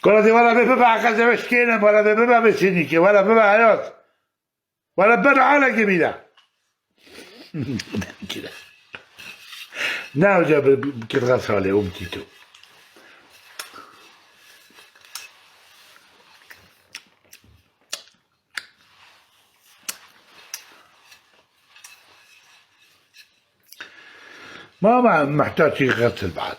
قلت ولا ببع كذا مشكلة ولا ببع بسنيكي ولا ببع عياط ولا ببع على جميلة كده ناو جاب كده غسالة أمتيتو ما محتاج يغسل بعد